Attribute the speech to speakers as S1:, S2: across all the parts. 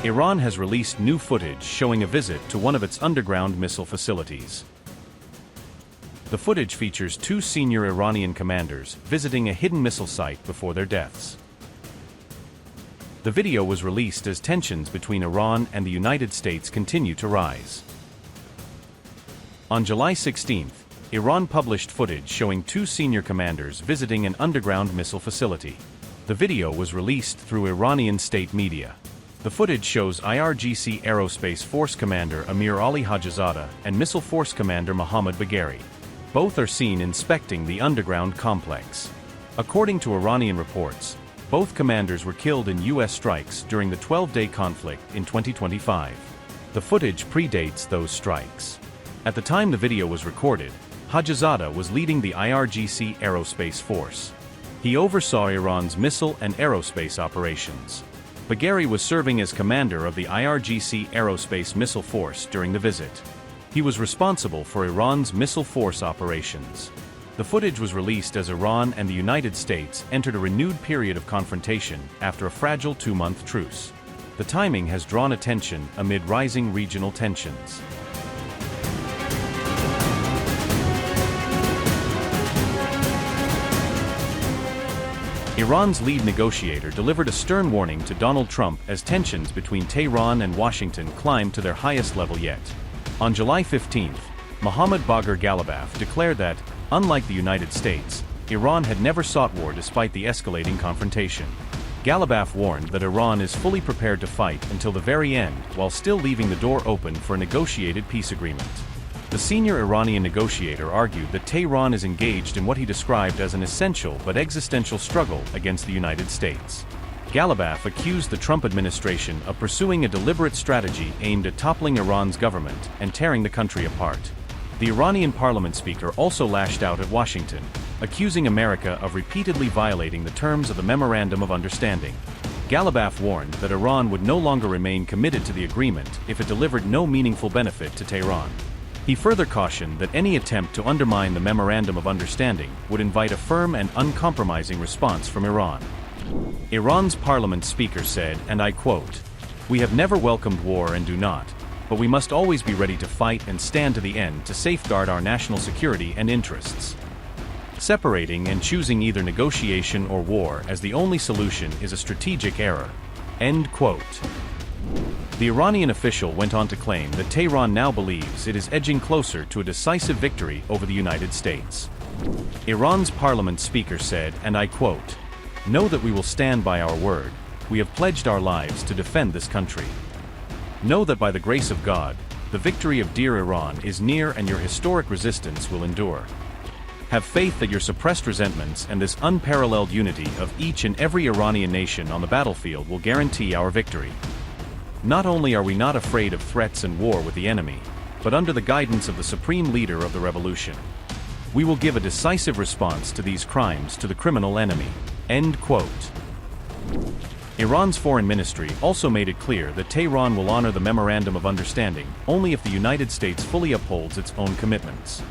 S1: Iran has released new footage showing a visit to one of its underground missile facilities. The footage features two senior Iranian commanders visiting a hidden missile site before their deaths. The video was released as tensions between Iran and the United States continue to rise. On July 16, Iran published footage showing two senior commanders visiting an underground missile facility. The video was released through Iranian state media. The footage shows IRGC Aerospace Force Commander Amir Hajizadeh and Missile Force Commander Mohammad Bagheri. Both are seen inspecting the underground complex. According to Iranian reports, both commanders were killed in U.S. strikes during the 12-day conflict in 2025. The footage predates those strikes. At the time the video was recorded, Hajizadeh was leading the IRGC Aerospace Force. He oversaw Iran's missile and aerospace operations. Bagheri was serving as commander of the IRGC Aerospace Missile Force during the visit. He was responsible for Iran's missile force operations. The footage was released as Iran and the United States entered a renewed period of confrontation after a fragile 2-month truce. The timing has drawn attention amid rising regional tensions. Iran's lead negotiator delivered a stern warning to Donald Trump as tensions between Tehran and Washington climbed to their highest level yet. On July 15, Mohammad Bagheri declared that, unlike the United States, Iran had never sought war despite the escalating confrontation. Ghalibaf warned that Iran is fully prepared to fight until the very end while still leaving the door open for a negotiated peace agreement. The senior Iranian negotiator argued that Tehran is engaged in what he described as an essential but existential struggle against the United States. Ghalibaf accused the Trump administration of pursuing a deliberate strategy aimed at toppling Iran's government and tearing the country apart. The Iranian parliament speaker also lashed out at Washington, accusing America of repeatedly violating the terms of the Memorandum of Understanding. Ghalibaf warned that Iran would no longer remain committed to the agreement if it delivered no meaningful benefit to Tehran. He further cautioned that any attempt to undermine the Memorandum of Understanding would invite a firm and uncompromising response from Iran. Iran's parliament speaker said, and I quote, "We have never welcomed war and do not, but we must always be ready to fight and stand to the end to safeguard our national security and interests. Separating and choosing either negotiation or war as the only solution is a strategic error." End quote. The Iranian official went on to claim that Tehran now believes it is edging closer to a decisive victory over the United States. Iran's parliament speaker said, and I quote, "Know that we will stand by our word. We have pledged our lives to defend this country. Know that by the grace of God, the victory of dear Iran is near and your historic resistance will endure. Have faith that your suppressed resentments and this unparalleled unity of each and every Iranian nation on the battlefield will guarantee our victory. Not only are we not afraid of threats and war with the enemy, but under the guidance of the supreme leader of the revolution, we will give a decisive response to these crimes to the criminal enemy." End quote. Iran's foreign ministry also made it clear that Tehran will honor the Memorandum of Understanding only if the United States fully upholds its own commitments.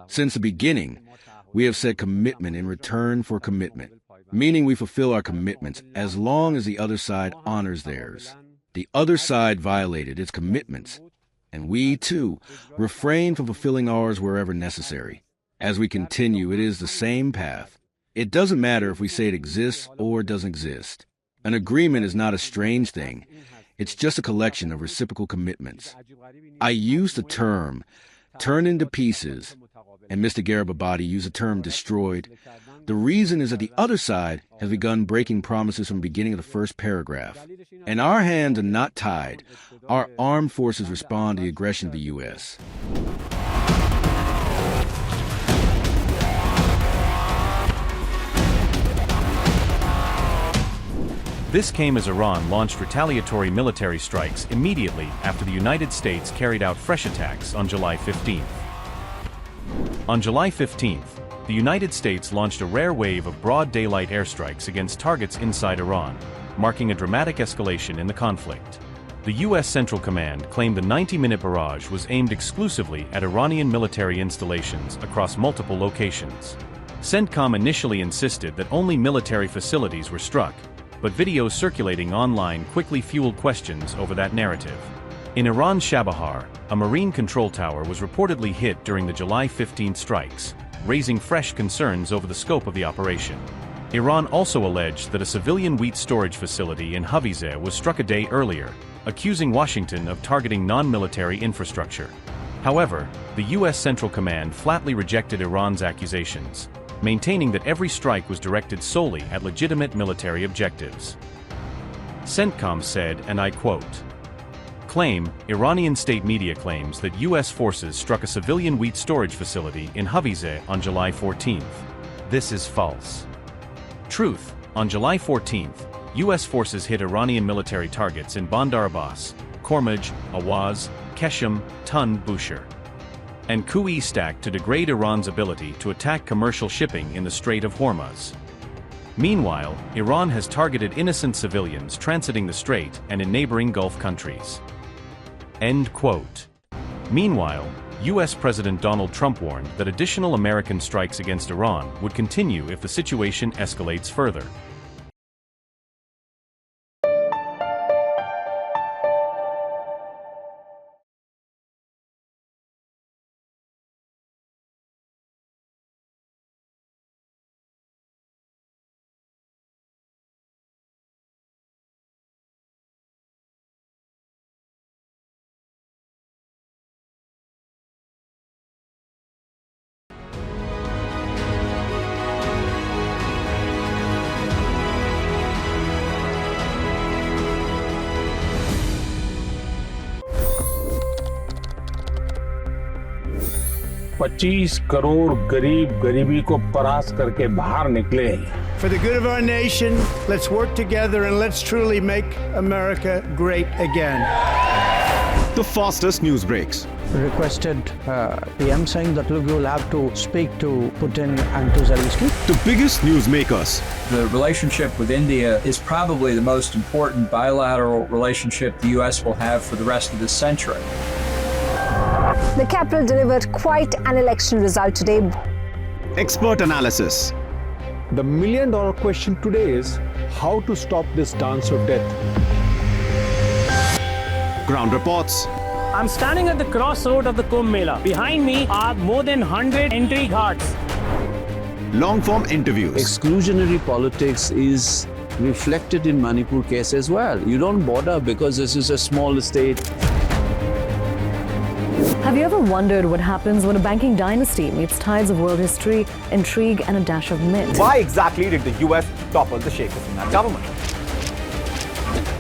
S2: Since the beginning, we have said commitment in return for commitment, meaning we fulfill our commitments as long as the other side honors theirs. The other side violated its commitments, and we, too, refrain from fulfilling ours wherever necessary. As we continue, it is the same path. It doesn't matter if we say it exists or doesn't exist. An agreement is not a strange thing. It's just a collection of reciprocal commitments. I use the term turned into pieces, and Mr. Garibabadi used the term destroyed. The reason is that the other side has begun breaking promises from the beginning of the first paragraph. And our hands are not tied. Our armed forces respond to the aggression of the U.S.
S1: This came as Iran launched retaliatory military strikes immediately after the United States carried out fresh attacks on July 15th. On July 15th, the United States launched a rare wave of broad daylight airstrikes against targets inside Iran, marking a dramatic escalation in the conflict. The U.S. Central Command claimed the 90-minute barrage was aimed exclusively at Iranian military installations across multiple locations. CENTCOM initially insisted that only military facilities were struck, but videos circulating online quickly fueled questions over that narrative. In Iran's Chabahar, a marine control tower was reportedly hit during the July 15 strikes, raising fresh concerns over the scope of the operation. Iran also alleged that a civilian wheat storage facility in Hajizadeh was struck a day earlier, accusing Washington of targeting non-military infrastructure. However, the U.S. Central Command flatly rejected Iran's accusations, maintaining that every strike was directed solely at legitimate military objectives. CENTCOM said, and I quote, "Claim, Iranian state media claims that U.S. forces struck a civilian wheat storage facility in Hajizadeh on July 14th. This is false. Truth, on July 14th, U.S. forces hit Iranian military targets in Bandar Abbas, Khormaj, Awaz, Keshem, Tun, Bushehr, and Kui stacked to degrade Iran's ability to attack commercial shipping in the Strait of Hormuz. Meanwhile, Iran has targeted innocent civilians transiting the strait and in neighboring Gulf countries." End quote. Meanwhile, U.S. President Donald Trump warned that additional American strikes against Iran would continue if the situation escalates further.
S3: $25 crore गरीब गरीबी को परास्त करके बाहर निकले।
S4: For the good of our nation, let's work together and let's truly make America great again.
S5: The fastest news breaks.
S6: Requested PM saying that look, you'll have to speak to Putin and to Zelensky.
S5: The biggest newsmakers.
S7: The relationship with India is probably the most important bilateral relationship the U.S. will have for the rest of this century.
S8: The capital delivered quite an election result today.
S5: Expert analysis.
S3: The million-dollar question today is how to stop this dance of death.
S5: Ground reports.
S9: I'm standing at the crossroad of the Kumbh Mela. Behind me are more than 100 entry ghats.
S5: Long-form interviews.
S10: Exclusionary politics is reflected in Manipur case as well. You don't bother because this is a small state.
S11: Have you ever wondered what happens when a banking dynasty meets tides of world history, intrigue, and a dash of myth?
S12: Why exactly did the US topple the Sheikh Hasina government?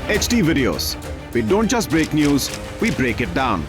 S5: HD videos. We don't just break news, we break it down.